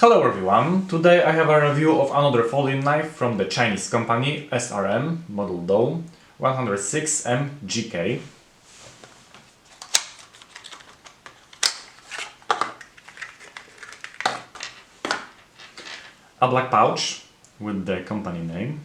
Hello everyone, today I have a review of another folding knife from the Chinese company SRM model Dome 106M-GK. A black pouch with the company name.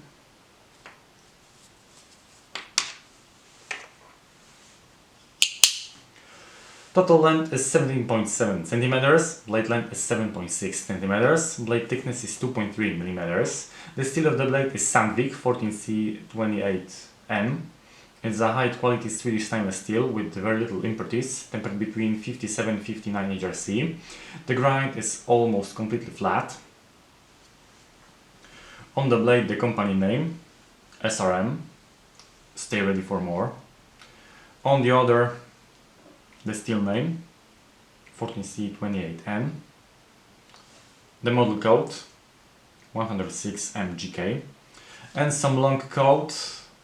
Total length is 17.7 centimeters, blade length is 7.6 centimeters, blade thickness is 2.3 millimeters. The steel of the blade is Sandvik 14C28M. It's a high quality Swedish stainless steel with very little impurities, tempered between 57-59 HRC. The grind is almost completely flat. On the blade the company name, SRM, stay ready for more. On the other, the steel name, 14C28N, the model code, 106M-GK, and some long code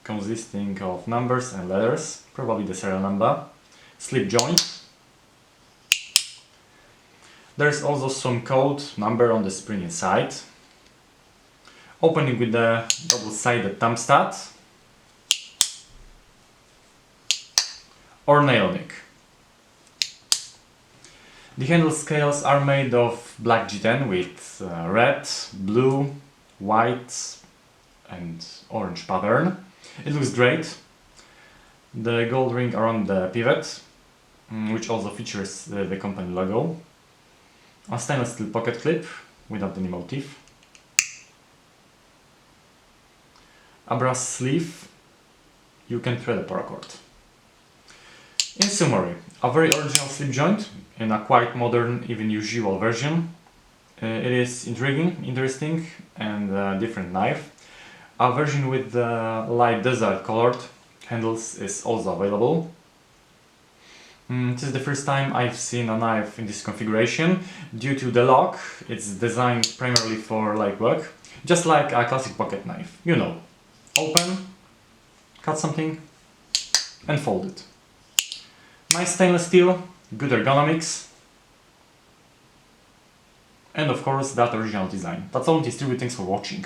consisting of numbers and letters, probably the serial number, slip joint. There's also some code number on the spring inside. Opening with the double-sided thumb stud or nail nick. The handle scales are made of black G10 with red, blue, white and orange pattern. It looks great. The gold ring around the pivot, which also features the company logo. A stainless steel pocket clip without any motif. A brass sleeve. You can thread a paracord. In summary, a very original slip joint in a quite modern, even usual version. It is intriguing, interesting and a different knife. A version with the light desert colored handles is also available. This is the first time I've seen a knife in this configuration. Due to the lock, it's designed primarily for light work, just like a classic pocket knife. You know, open, cut something and fold it. Nice stainless steel, good ergonomics, and of course that original design. That's all in this review, thanks for watching.